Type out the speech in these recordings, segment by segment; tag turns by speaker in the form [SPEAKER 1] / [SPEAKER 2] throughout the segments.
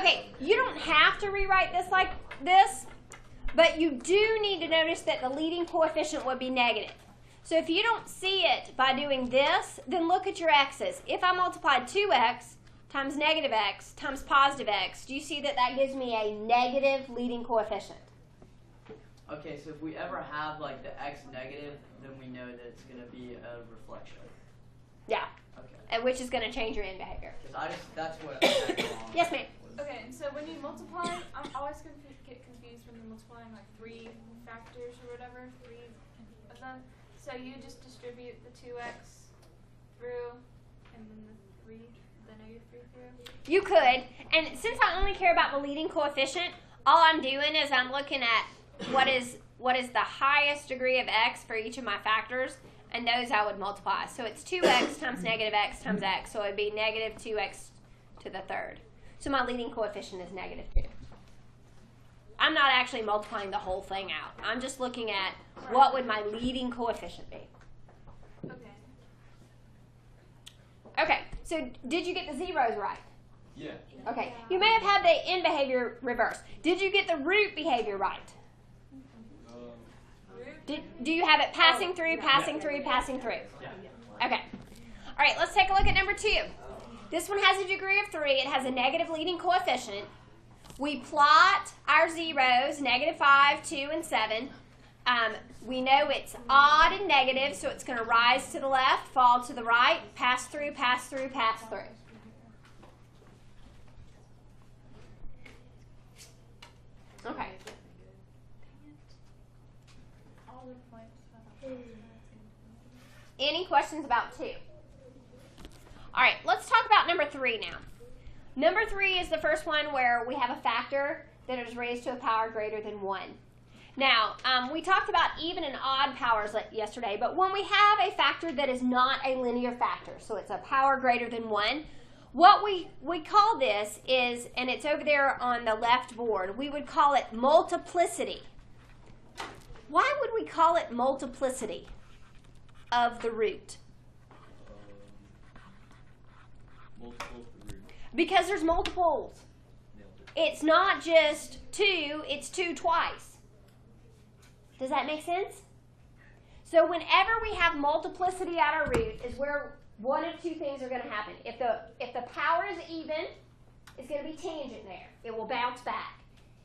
[SPEAKER 1] Okay, you don't have to rewrite this like this, but you do need to notice that the leading coefficient would be negative. So if you don't see it by doing this, then look at your x's. If I multiplied 2x times negative x times positive x, do you see that that gives me a negative leading coefficient?
[SPEAKER 2] Okay, so if we ever have like the x negative, then we know that it's going to be a reflection.
[SPEAKER 1] Yeah.
[SPEAKER 2] Okay.
[SPEAKER 1] Which is going to change your end behavior.
[SPEAKER 2] That's what I had wrong.
[SPEAKER 1] Yes, ma'am.
[SPEAKER 3] Okay, and so when you multiply, I'm always get confused when you're multiplying like 3 factors or whatever, 3 of them. So you just distribute the 2x through, and then the 3, the negative 3 through?
[SPEAKER 1] You could, and since I only care about the leading coefficient, all I'm doing is I'm looking at what is the highest degree of x for each of my factors, and those I would multiply. So it's 2x times negative x times x, so it would be negative 2x to the third. So my leading coefficient is negative 2. I'm not actually multiplying the whole thing out. I'm just looking at what would my leading coefficient be.
[SPEAKER 3] Okay.
[SPEAKER 1] Okay, so did you get the zeros right?
[SPEAKER 4] Yeah.
[SPEAKER 1] Okay, you may have had the end behavior reversed. Did you get the root behavior right? Do you have it passing through, passing through, passing through? Okay. All right, let's take a look at number 2. This one has a degree of 3. It has a negative leading coefficient. We plot our zeros, negative 5, 2, and 7. We know it's odd and negative, so it's going to rise to the left, fall to the right, pass through, pass through, pass through. Okay. Any questions about 2? All right, let's talk about number 3 now. Number 3 is the first one where we have a factor that is raised to a power greater than 1. Now, we talked about even and odd powers yesterday, but when we have a factor that is not a linear factor, so it's a power greater than 1, what we call this is, and it's over there on the left board, we would call it multiplicity. Why would we call it multiplicity of the root?
[SPEAKER 4] Multiple of the root.
[SPEAKER 1] Because there's multiples. It's not just 2, it's 2 twice. Does that make sense? So whenever we have multiplicity at our root is where one of 2 things are going to happen. If the power is even, it's going to be tangent there. It will bounce back.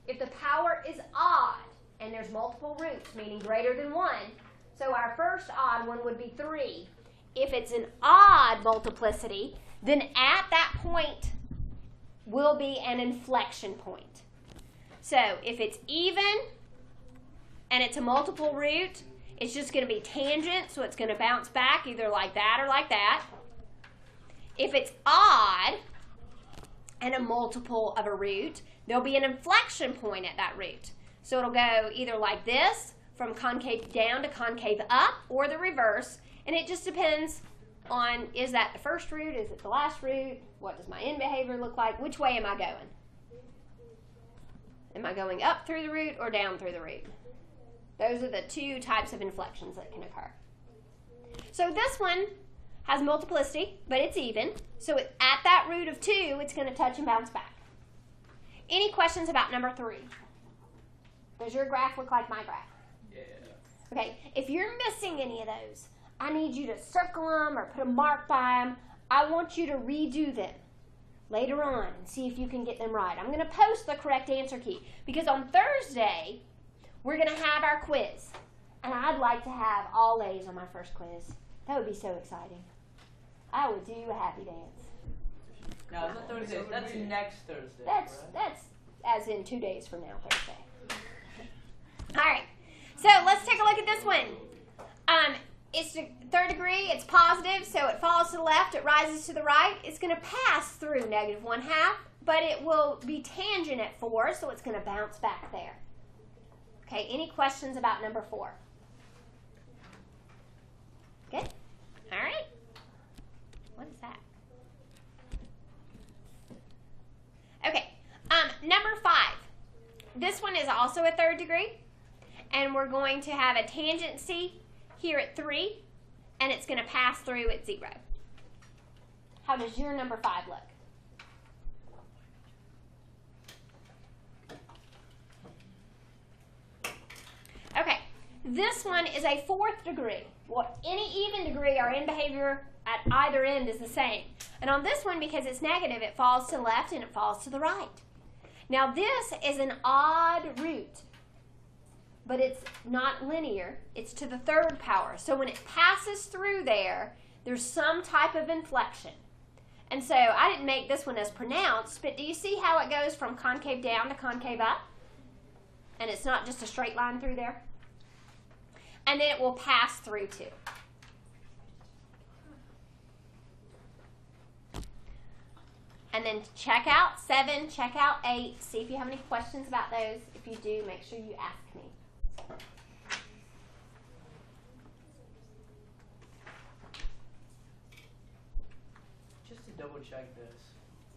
[SPEAKER 1] If the power is odd, and there's multiple roots, meaning greater than 1, so our first odd one would be 3. If it's an odd multiplicity, then at that point will be an inflection point. So if it's even and it's a multiple root, it's just going to be tangent, so it's going to bounce back either like that or like that. If it's odd and a multiple of a root, there'll be an inflection point at that root. So it'll go either like this, from concave down to concave up, or the reverse, and it just depends on, is that the first root, is it the last root, what does my end behavior look like, which way am I going? Am I going up through the root or down through the root? Those are the 2 types of inflections that can occur. So this one has multiplicity, but it's even, so at that root of 2, it's going to touch and bounce back. Any questions about number 3? Does your graph look like my graph?
[SPEAKER 4] Yeah.
[SPEAKER 1] Okay, if you're missing any of those, I need you to circle them or put a mark by them. I want you to redo them later on and see if you can get them right. I'm going to post the correct answer key because on Thursday, we're going to have our quiz. And I'd like to have all A's on my first quiz. That would be so exciting. I would do a happy dance.
[SPEAKER 2] No, it's not Thursday. That's next Thursday.
[SPEAKER 1] That's as in 2 days from now, Thursday. All right, so let's take a look at this one. It's the 3rd degree, it's positive, so it falls to the left, it rises to the right. It's going to pass through negative 1/2, but it will be tangent at 4, so it's going to bounce back there. Okay, any questions about number 4? Good? All right. What is that? Okay, number 5. This one is also a 3rd degree. And we're going to have a tangency here at 3, and it's going to pass through at 0. How does your number 5 look? this one is a fourth degree. Well, any even degree, our end behavior at either end is the same. And on this one, because it's negative, it falls to the left and it falls to the right. Now this is an odd root, but it's not linear. It's to the third power. So when it passes through there, there's some type of inflection. And so I didn't make this one as pronounced, but do you see how it goes from concave down to concave up? And it's not just a straight line through there? And then it will pass through too. And then check out 7, check out 8. See if you have any questions about those. If you do, make sure you ask me.
[SPEAKER 2] Just to double check this,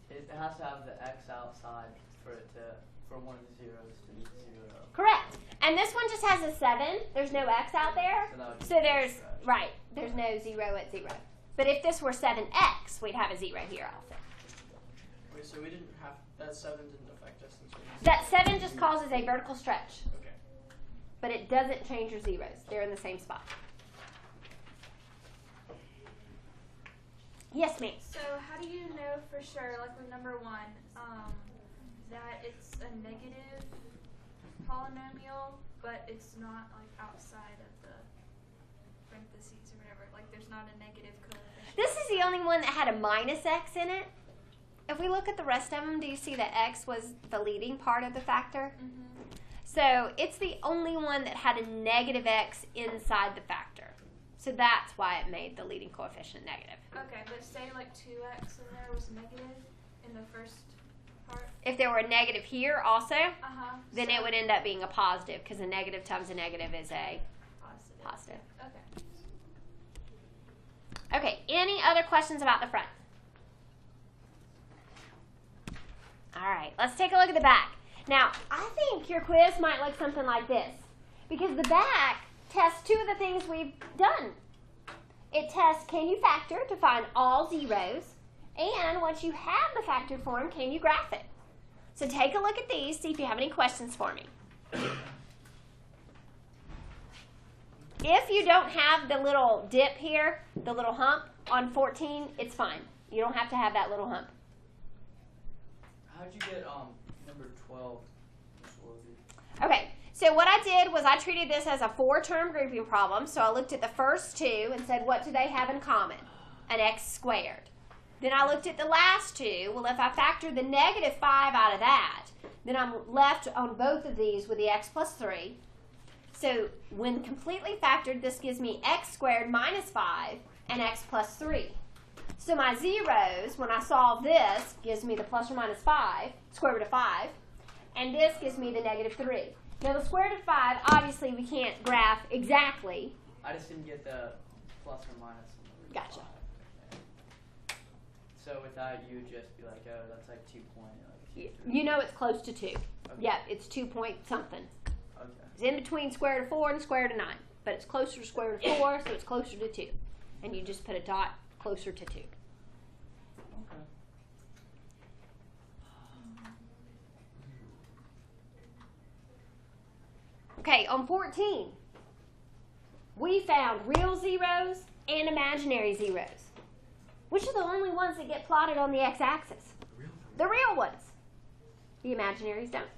[SPEAKER 2] it has to have the x outside for one of the zeros to be 0.
[SPEAKER 1] Correct. And this one just has a 7. There's no x out there. So there's, right, there's no 0 at 0. But if this were 7x, we'd have a 0 here also.
[SPEAKER 5] Wait, so we didn't have, that 7 didn't affect us?
[SPEAKER 1] That 7 just causes a vertical stretch.
[SPEAKER 5] Okay.
[SPEAKER 1] But it doesn't change your zeros. They're in the same spot. Yes, ma'am.
[SPEAKER 3] So how do you know for sure, like with number 1, that it's a negative polynomial, but it's not like outside of the parentheses or whatever? Like there's not a negative coefficient?
[SPEAKER 1] This is the only one that had a minus x in it. If we look at the rest of them, do you see that x was the leading part of the factor?
[SPEAKER 3] Mm-hmm.
[SPEAKER 1] So it's the only one that had a negative x inside the factor. So that's why it made the leading coefficient negative.
[SPEAKER 3] Okay, but say like 2x in there was negative in the first part?
[SPEAKER 1] If there were a negative here also, then
[SPEAKER 3] so
[SPEAKER 1] it would end up being a positive because a negative times a negative is a positive.
[SPEAKER 3] Okay.
[SPEAKER 1] Okay, any other questions about the front? All right, let's take a look at the back. Now, I think your quiz might look something like this because the back tests 2 of the things we've done. It tests, can you factor to find all zeros? And once you have the factor form, can you graph it? So take a look at these, see if you have any questions for me. If you don't have the little dip here, the little hump on 14, it's fine. You don't have to have that little hump.
[SPEAKER 2] How'd you get number 12?
[SPEAKER 1] Okay, so what I did was I treated this as a 4-term grouping problem. So I looked at the first 2 and said, what do they have in common? An x squared. Then I looked at the last 2. Well, if I factor the negative 5 out of that, then I'm left on both of these with the x plus 3. So when completely factored, this gives me x squared minus 5 and x plus 3. So my zeros, when I solve this, gives me the plus or minus 5, square root of 5, and this gives me the negative 3. Now the square root of 5, obviously we can't graph exactly.
[SPEAKER 2] I just didn't get the plus or minus.
[SPEAKER 1] Gotcha.
[SPEAKER 2] So with that, you would just be like, oh, that's like 2 point. Like
[SPEAKER 1] You know it's close to 2.
[SPEAKER 2] Okay.
[SPEAKER 1] Yeah, it's 2 point something.
[SPEAKER 2] Okay.
[SPEAKER 1] It's in between square root of 4 and square root of 9. But it's closer to square root of 4, so it's closer to 2. And you just put a dot closer to 2.
[SPEAKER 2] Okay.
[SPEAKER 1] Okay, on 14, we found real zeros and imaginary zeros. Which are the only ones that get plotted on the x-axis? The real ones. The imaginaries don't.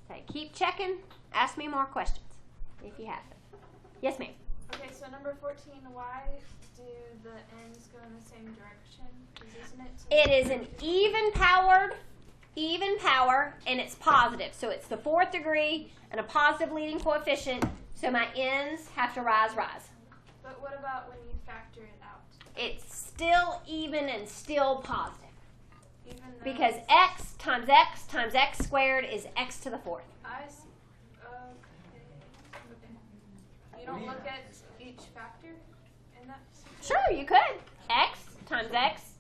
[SPEAKER 1] Okay, keep checking. Ask me more questions if you have them. Yes, ma'am.
[SPEAKER 3] Okay, so number 14, why do the ends go in the same direction? 'Cause isn't it?
[SPEAKER 1] It is an even power, and it's positive. So it's the 4th degree and a positive leading coefficient. So my ends have to rise.
[SPEAKER 3] But what about when you factor it out?
[SPEAKER 1] It's still even and still positive.
[SPEAKER 3] Even though
[SPEAKER 1] Because x times x squared is x to the 4th.
[SPEAKER 3] I see. Okay. You don't look at each factor in that?
[SPEAKER 1] Sure, you could. X times x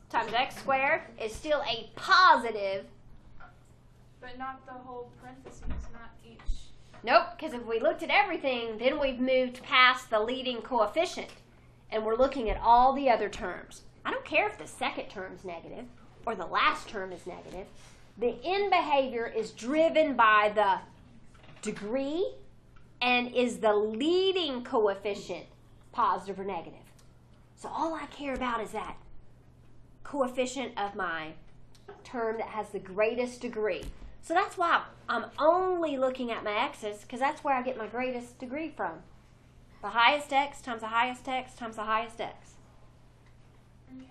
[SPEAKER 1] squared is still a positive.
[SPEAKER 3] But not the whole parentheses, not each.
[SPEAKER 1] Nope, because if we looked at everything, then we've moved past the leading coefficient. and we're looking at all the other terms. I don't care if the second term's negative or the last term is negative. The end behavior is driven by the degree and is the leading coefficient positive or negative. So all I care about is that coefficient of my term that has the greatest degree. So that's why I'm only looking at my x's, because that's where I get my greatest degree from. The highest x times the highest x times the highest x.
[SPEAKER 3] Okay.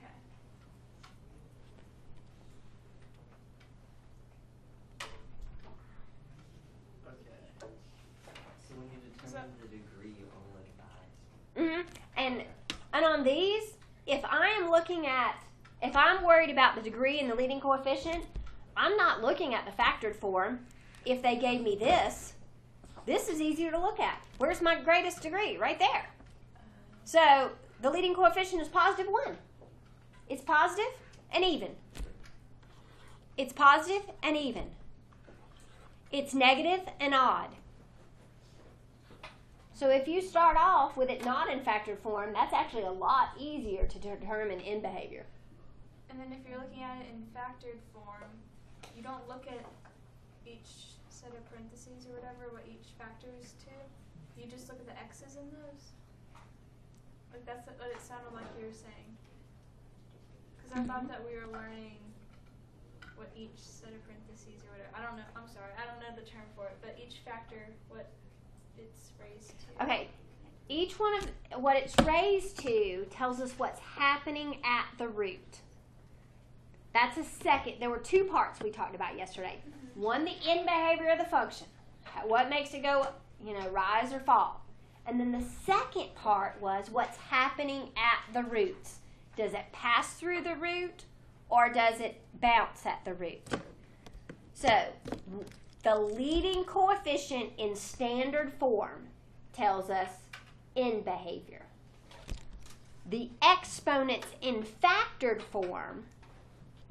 [SPEAKER 2] Okay.
[SPEAKER 6] So when you determine the degree, you only look at the highest.
[SPEAKER 1] And on these, if I'm worried about the degree and the leading coefficient, I'm not looking at the factored form. If they gave me this is easier to look at. Where's my greatest degree? Right there. So the leading coefficient is positive 1. It's positive and even. It's positive and even. It's negative and odd. So if you start off with it not in factored form, that's actually a lot easier to determine end behavior.
[SPEAKER 3] And then if you're looking at it in factored form, you don't look at each set of parentheses or whatever, what each factor is to. You just look at the x's in those. Like that's what it sounded like you were saying. Because I thought that we were learning what each set of parentheses or whatever. I don't know. I'm sorry. I don't know the term for it. But each factor, what it's raised to.
[SPEAKER 1] Okay. Each one of what it's raised to tells us what's happening at the root. That's a second. There were 2 parts we talked about yesterday. One, the end behavior of the function. What makes it go, rise or fall. And then the second part was what's happening at the roots. Does it pass through the root or does it bounce at the root? So the leading coefficient in standard form tells us end behavior. The exponents in factored form,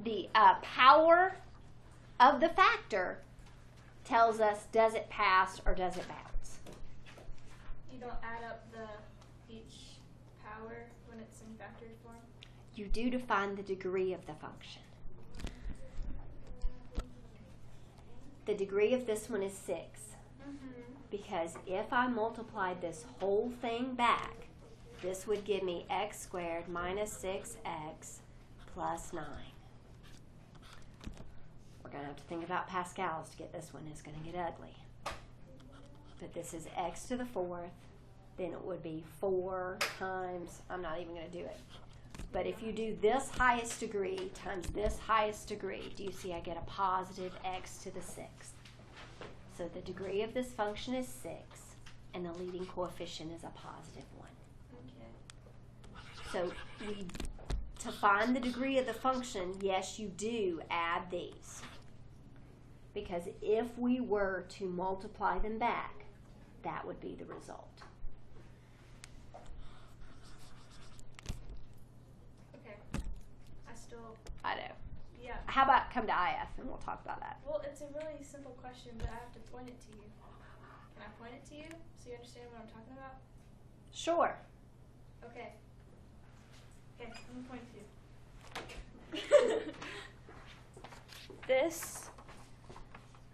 [SPEAKER 1] the power of the factor, tells us does it pass or does it bounce.
[SPEAKER 3] You don't add up each power when it's in factored form?
[SPEAKER 1] You do to find the degree of the function. The degree of this one is 6. Because if I multiplied this whole thing back, this would give me x squared minus 6x plus 9. We're going to have to think about Pascal's to get this one. It's going to get ugly. But this is x to the 4th. Then it would be 4 times, I'm not even going to do it. But if you do this highest degree times this highest degree, do you see I get a positive x to the 6th? So the degree of this function is 6, and the leading coefficient is a positive 1.
[SPEAKER 3] Okay.
[SPEAKER 1] So to find the degree of the function, yes, you do add these. Because if we were to multiply them back, that would be the result.
[SPEAKER 3] Okay.
[SPEAKER 1] I know.
[SPEAKER 3] Yeah.
[SPEAKER 1] How about come to IF and we'll talk about that.
[SPEAKER 3] Well, it's a really simple question, but I have to point it to you. Can I point it to you so you understand what I'm talking about?
[SPEAKER 1] Sure.
[SPEAKER 3] Okay. Okay, I'm going to point to you. This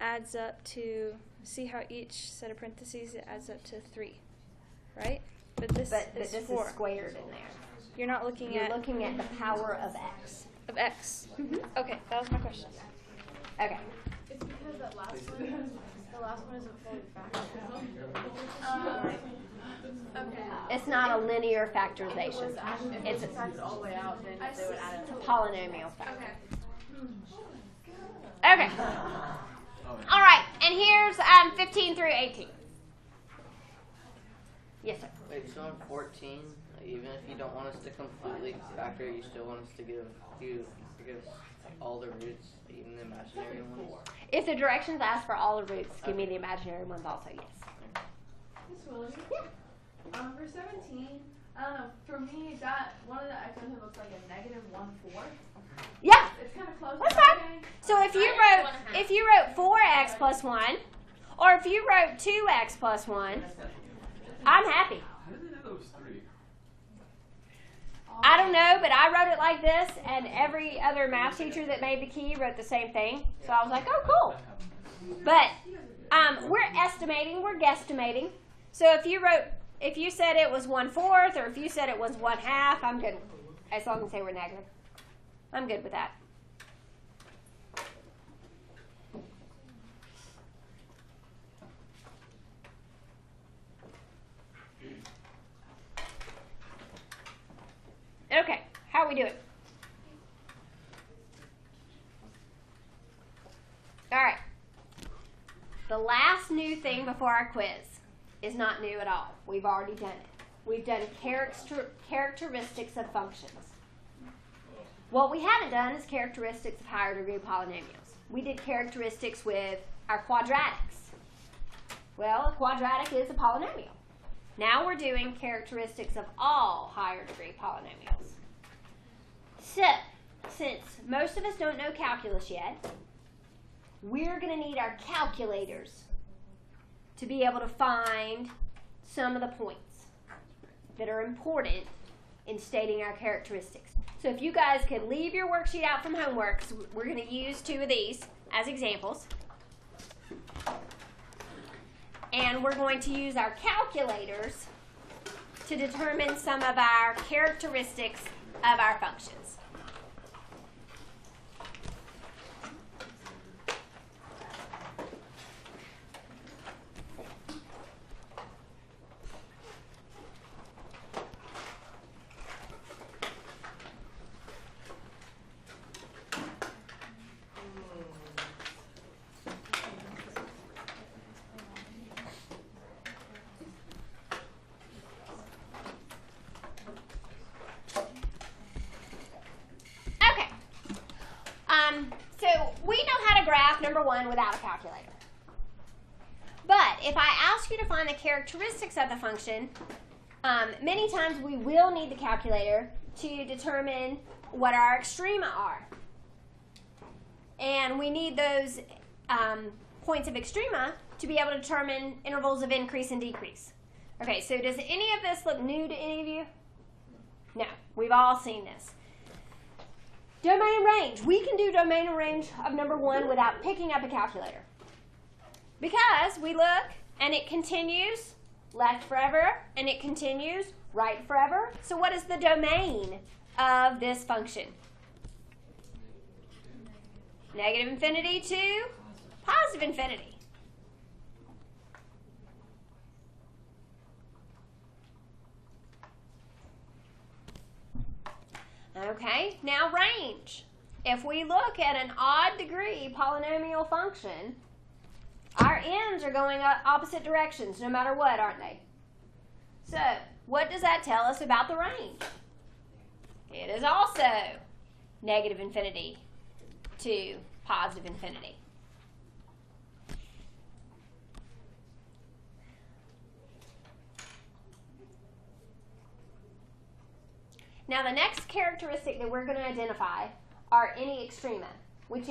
[SPEAKER 3] adds up to, see how each set of parentheses, it adds up to 3, right? But this is 4.
[SPEAKER 1] Is squared in there.
[SPEAKER 3] You're not looking
[SPEAKER 1] You're
[SPEAKER 3] at
[SPEAKER 1] looking at the power of x.
[SPEAKER 3] of x. Okay, that was my question.
[SPEAKER 1] Okay.
[SPEAKER 7] It's because the last one isn't fully factored.
[SPEAKER 3] Okay.
[SPEAKER 1] It's not a linear factorization.
[SPEAKER 7] It's factored all the way out, then they would add
[SPEAKER 1] It's
[SPEAKER 7] it.
[SPEAKER 1] a polynomial factor.
[SPEAKER 3] Okay.
[SPEAKER 1] Okay. All right, and here's 15 through 18. Yes, sir.
[SPEAKER 2] Wait, so on 14, even if you don't want us to completely factor, you still want us to give all the roots, even the imaginary ones?
[SPEAKER 1] If the directions ask for all the roots, give me the imaginary ones also, yes.
[SPEAKER 7] Miss Willis? For 17, I don't know, for me, that one of the exponents looks like a negative 1/4.
[SPEAKER 1] Yeah,
[SPEAKER 7] It's kind of close.
[SPEAKER 1] that's
[SPEAKER 7] but
[SPEAKER 1] fine.
[SPEAKER 7] okay.
[SPEAKER 1] So if you wrote 4x plus 1, or if you wrote 2x plus 1, I'm happy.
[SPEAKER 4] How did they know that was 3?
[SPEAKER 1] I don't know, but I wrote it like this, and every other math teacher that made the key wrote the same thing. So I was like, oh, cool. But we're estimating, we're guesstimating. So if you said it was 1/4, or if you said it was 1/2, I'm good. As long as they were negative. I'm good with that. Okay, how we do it? All right. The last new thing before our quiz is not new at all. We've already done it. We've done characteristics of functions. What we haven't done is characteristics of higher degree polynomials. We did characteristics with our quadratics. Well, a quadratic is a polynomial. Now we're doing characteristics of all higher degree polynomials. So, since most of us don't know calculus yet, we're going to need our calculators to be able to find some of the points that are important in stating our characteristics. So if you guys could leave your worksheet out from homework, we're going to use 2 of these as examples. And we're going to use our calculators to determine some of our characteristics of our functions. So we know how to graph number 1 without a calculator. But if I ask you to find the characteristics of the function, many times we will need the calculator to determine what our extrema are. And we need those points of extrema to be able to determine intervals of increase and decrease. Okay, so does any of this look new to any of you? No, we've all seen this. Domain and range. We can do domain and range of number 1 without picking up a calculator. Because we look and it continues left forever and it continues right forever. So what is the domain of this function? Negative infinity to positive infinity. Okay, now range. If we look at an odd degree polynomial function, our ends are going opposite directions no matter what, aren't they? So, what does that tell us about the range? It is also negative infinity to positive infinity. Now the next characteristic that we're going to identify are any extrema, which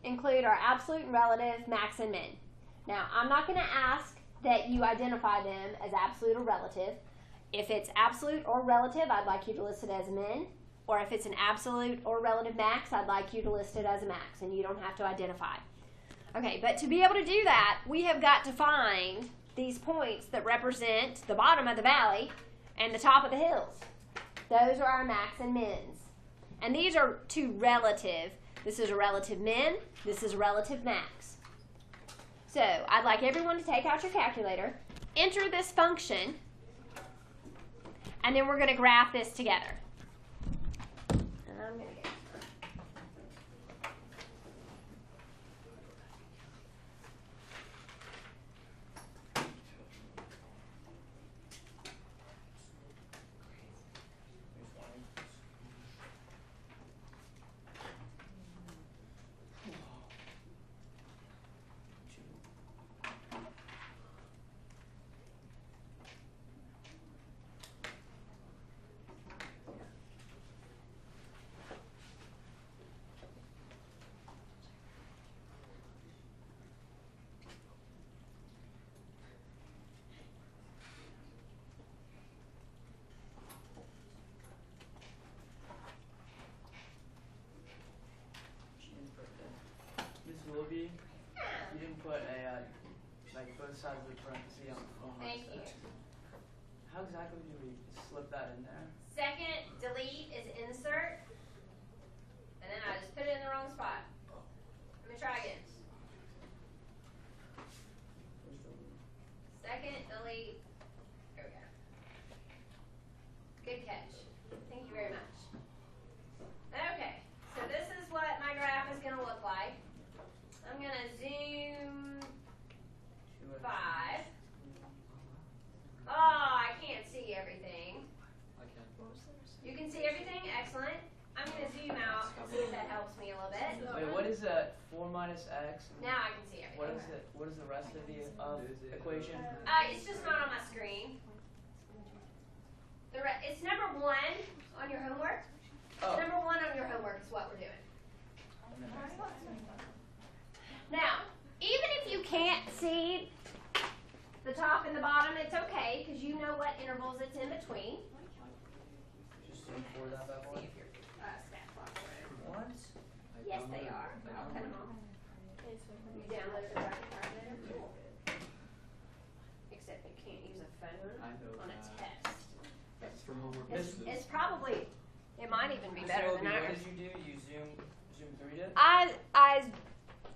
[SPEAKER 1] include our absolute and relative, max and min. Now I'm not going to ask that you identify them as absolute or relative. If it's absolute or relative, I'd like you to list it as a min. Or if it's an absolute or relative max, I'd like you to list it as a max, and you don't have to identify. Okay, but to be able to do that, we have got to find these points that represent the bottom of the valley and the top of the hills. Those are our max and mins. And these are 2 relative. This is a relative min. This is a relative max. So I'd like everyone to take out your calculator, enter this function, and then we're going to graph this together. And I'm going to get
[SPEAKER 2] How exactly do we slip that in there?
[SPEAKER 1] Second delete is insert, and then I just put it in the wrong spot. Let me try again. Second delete. There we go. Good catch. Thank you very much. Okay, so this is what my graph is going to look like. I'm going to zoom 5. Oh, I can't see everything.
[SPEAKER 4] I can.
[SPEAKER 1] You can see everything? Excellent. I'm going to zoom out and see if that helps me a little bit.
[SPEAKER 2] Wait, what is 4 minus x?
[SPEAKER 1] Now I can see everything.
[SPEAKER 2] What is it? What is the rest of the equation?
[SPEAKER 1] It's just not on my screen. It's number 1 on your homework.
[SPEAKER 2] Oh.
[SPEAKER 1] Number 1 on your homework is what we're doing. Now, even if you can't see the top and the bottom, it's okay because you know what intervals it's in between.
[SPEAKER 2] Just zoom for that bad boy.
[SPEAKER 1] See if your stat blocks are.
[SPEAKER 2] What?
[SPEAKER 1] Yes, they are. I'll cut them off. You downloaded the graphic calculator? Cool. Except you can't use a phone
[SPEAKER 4] I know
[SPEAKER 1] on a
[SPEAKER 4] that.
[SPEAKER 1] test.
[SPEAKER 4] That's for homework.
[SPEAKER 1] It's probably, it might even be better than
[SPEAKER 2] What
[SPEAKER 1] ours.
[SPEAKER 2] did you do? You zoom 3'd it?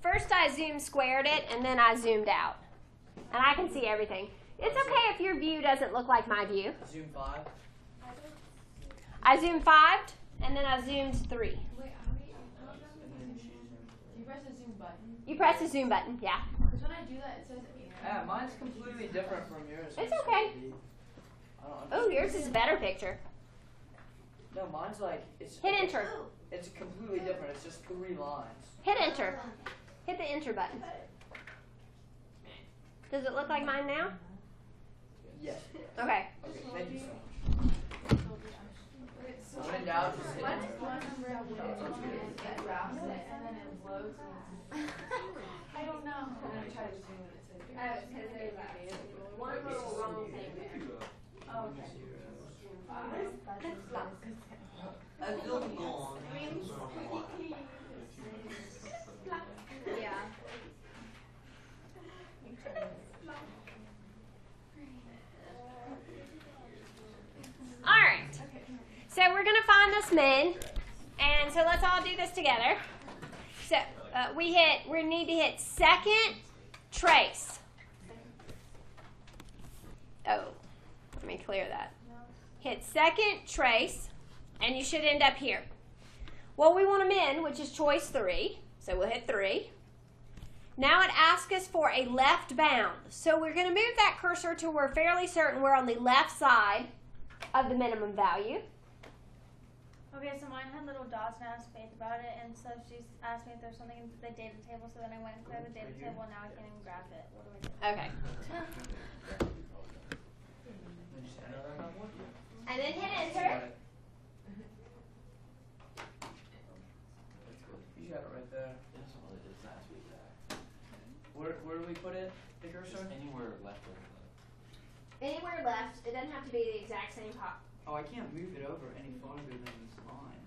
[SPEAKER 1] First I zoomed squared it, and then I zoomed out. And I can see everything. It's okay if your view doesn't look like my view.
[SPEAKER 2] Zoom 5.
[SPEAKER 1] I zoomed 5, and then I zoomed 3.
[SPEAKER 7] Wait,
[SPEAKER 2] And then she zoomed.
[SPEAKER 7] you press the zoom button?
[SPEAKER 1] You press the zoom button, yeah.
[SPEAKER 7] Because when I do that, it says 8.
[SPEAKER 2] Yeah, mine's completely different from yours.
[SPEAKER 1] It's okay.
[SPEAKER 2] I don't
[SPEAKER 1] Oh, yours is a better picture.
[SPEAKER 2] No, mine's like it's.
[SPEAKER 1] Hit enter.
[SPEAKER 2] It's completely different. It's just 3 lines.
[SPEAKER 1] Hit enter. Hit the enter button. Does it look like mine now?
[SPEAKER 2] Yes.
[SPEAKER 1] Okay.
[SPEAKER 2] Okay. Thank you so much. When in doubt, just hit enter.
[SPEAKER 7] It grabs it and then it loads and I don't know. And then I try to zoom and it says
[SPEAKER 1] Oh, it's because there's one little wrong thing there.
[SPEAKER 7] oh, okay.
[SPEAKER 6] I feel gone.
[SPEAKER 1] Yeah. All right. So we're going to find this min. And so let's all do this together. So we need to hit second trace. Oh, let me clear that. Hit second trace, and you should end up here. Well, we want a min, which is choice 3. So we'll hit 3. Now it asks us for a left bound. So we're going to move that cursor to where we're fairly certain we're on the left side of the minimum value.
[SPEAKER 3] Okay, so mine had little dots and I asked Faith about it, and so she's asked me if there's something in the data table, so then I went and cleared the data table, and now I can't even graph it. What do I do?
[SPEAKER 1] Okay. And then hit enter.
[SPEAKER 2] You got it right there.
[SPEAKER 4] That's all it is last week.
[SPEAKER 2] Where do we put it? The cursor?
[SPEAKER 4] Anywhere left of that.
[SPEAKER 1] Anywhere left. It doesn't have to be the exact same top.
[SPEAKER 2] Oh, I can't move it over any farther than this line.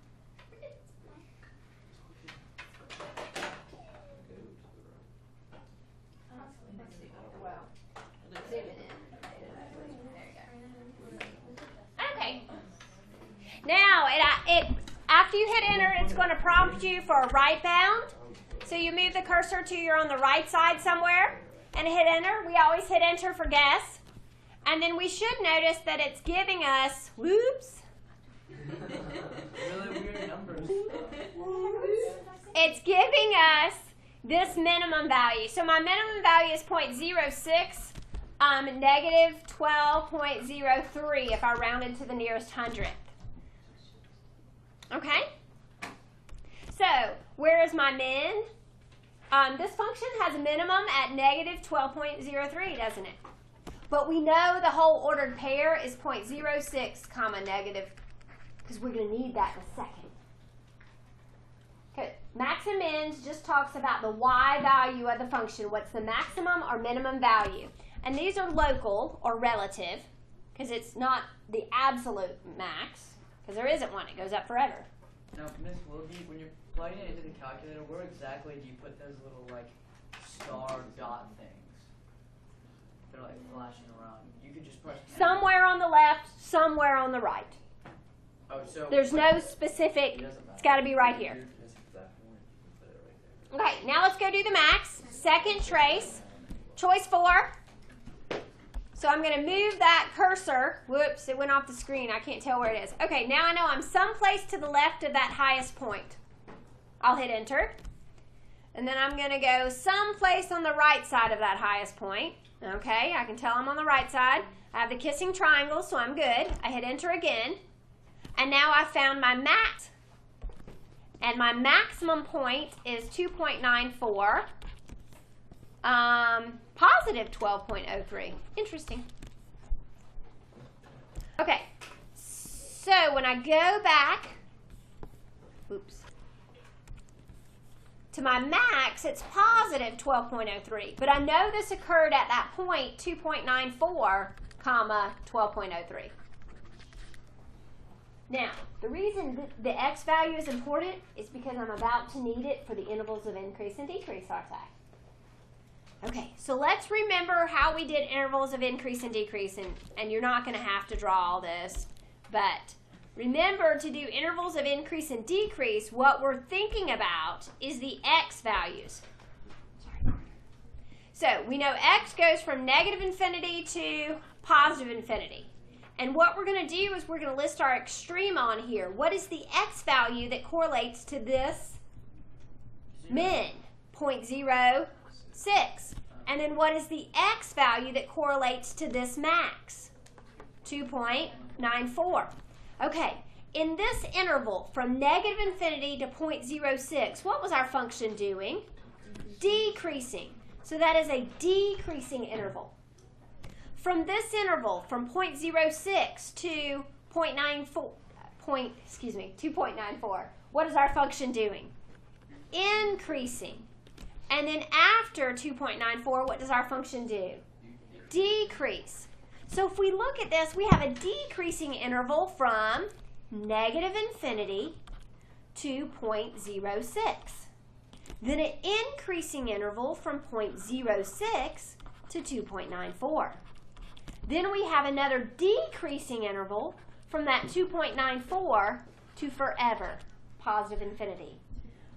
[SPEAKER 1] Well, zoom it in. There you go. Okay. Now, after you hit enter, it's going to prompt you for a right bound. So you move the cursor to you're on the right side somewhere and hit enter. We always hit enter for guess. And then we should notice that it's giving us, whoops.
[SPEAKER 2] Really weird numbers.
[SPEAKER 1] It's giving us this minimum value. So my minimum value is 0.06, negative 12.03 if I rounded to the nearest hundredth. Okay? So, where is my min? This function has a minimum at negative 12.03, doesn't it? But we know the whole ordered pair is 0.06 comma negative, because we're going to need that in a second. Okay, max and mins just talks about the y value of the function. What's the maximum or minimum value? And these are local or relative, because it's not the absolute max, because there isn't one. It goes up forever.
[SPEAKER 2] Now, Miss Wilkie, when you're plugging it into the calculator, where exactly do you put those little, like, star dot things? They're, like, flashing around. You could just press enter.
[SPEAKER 1] Somewhere on the the left, somewhere on the right.
[SPEAKER 5] Oh, so
[SPEAKER 1] There's no specific, it's got to be right here. Okay, now let's go do the max. Second trace, choice 4. So I'm going to move that cursor. Whoops, it went off the screen. I can't tell where it is. Okay, now I know I'm someplace to the left of that highest point. I'll hit enter. And then I'm going to go someplace on the right side of that highest point. Okay, I can tell I'm on the right side. I have the kissing triangle, so I'm good. I hit enter again. And now I found my max. And my maximum point is 2.94. Positive 12.03. Interesting. Okay, so when I go back, oops, to my max, it's positive 12.03. But I know this occurred at that point, 2.94, comma, 12.03. Now, the reason the x value is important is because I'm about to need it for the intervals of increase and decrease, aren't I? Okay, so let's remember how we did intervals of increase and decrease, and you're not going to have to draw all this, but remember to do intervals of increase and decrease, what we're thinking about is the x values. So we know x goes from negative infinity to positive infinity. And what we're going to do is we're going to list our extreme on here. What is the x value that correlates to this min? 0.06. And then what is the x value that correlates to this max? 2.94. Okay, in this interval from negative infinity to 0.06, what was our function doing? Decreasing. So that is a decreasing interval. From this interval, from 0.06 to 2.94, what is our function doing? Increasing. And then after 2.94, what does our function do? Decrease. So if we look at this, we have a decreasing interval from negative infinity to 0.06. Then an increasing interval from 0.06 to 2.94. Then we have another decreasing interval from that 2.94 to forever, positive infinity.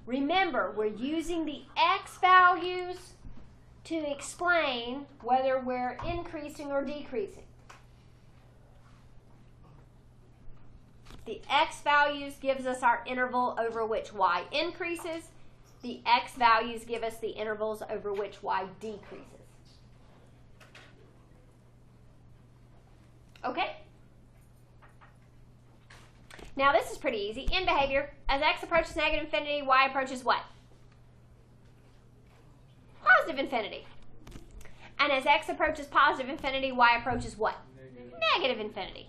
[SPEAKER 1] Remember, we're using the x values to explain whether we're increasing or decreasing. The x values gives us our interval over which y increases. The x values give us the intervals over which y decreases. Okay? Now this is pretty easy. In behavior, as x approaches negative infinity, y approaches what? Positive infinity. And as x approaches positive infinity, y approaches what? Negative infinity.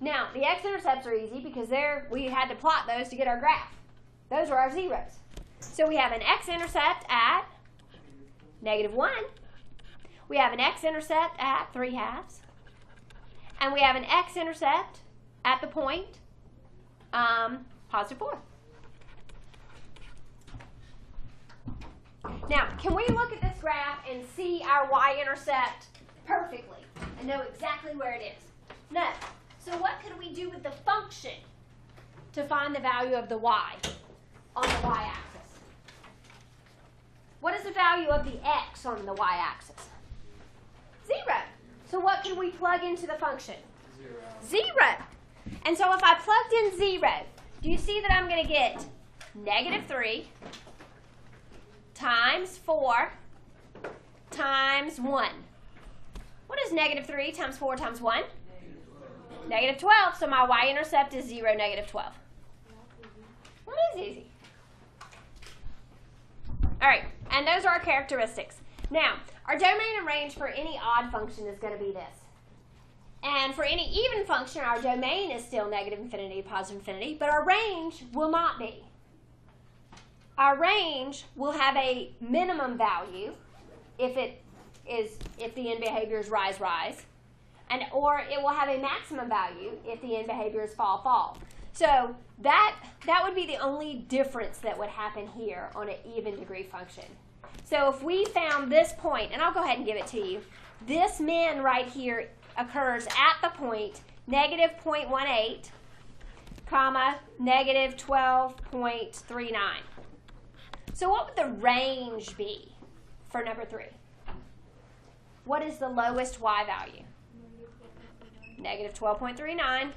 [SPEAKER 1] Now, the x-intercepts are easy because we had to plot those to get our graph. Those are our zeros. So we have an x-intercept at -1. We have an x-intercept at 3/2. And we have an x-intercept at the point +4. Now, can we look at this graph and see our y-intercept perfectly and know exactly where it is? No. So what could we do with the function to find the value of the y on the y-axis? What is the value of the x on the y-axis? 0. So what can we plug into the function? 0. And so if I plugged in 0, do you see that I'm going to get -3 times 4 times 1? What is -3 times 4 times 1? -12. So my y-intercept is 0, -12. Well, it is easy. All right, and those are our characteristics. Now, our domain and range for any odd function is going to be this. And for any even function, our domain is still negative infinity, positive infinity, but our range will not be. Our range will have a minimum value if the end behavior is rise, rise, or it will have a maximum value if the end behavior is fall, fall. So that would be the only difference that would happen here on an even degree function. So if we found this point, and I'll go ahead and give it to you. this min right here occurs at the point negative 0.18, comma, negative 12.39. So what would the range be for number 3? What is the lowest y value? Negative 12.39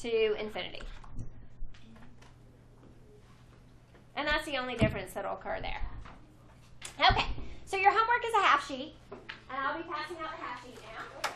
[SPEAKER 1] to infinity. And that's the only difference that will occur there. Okay, so your homework is a half sheet, and I'll be passing out the half sheet now.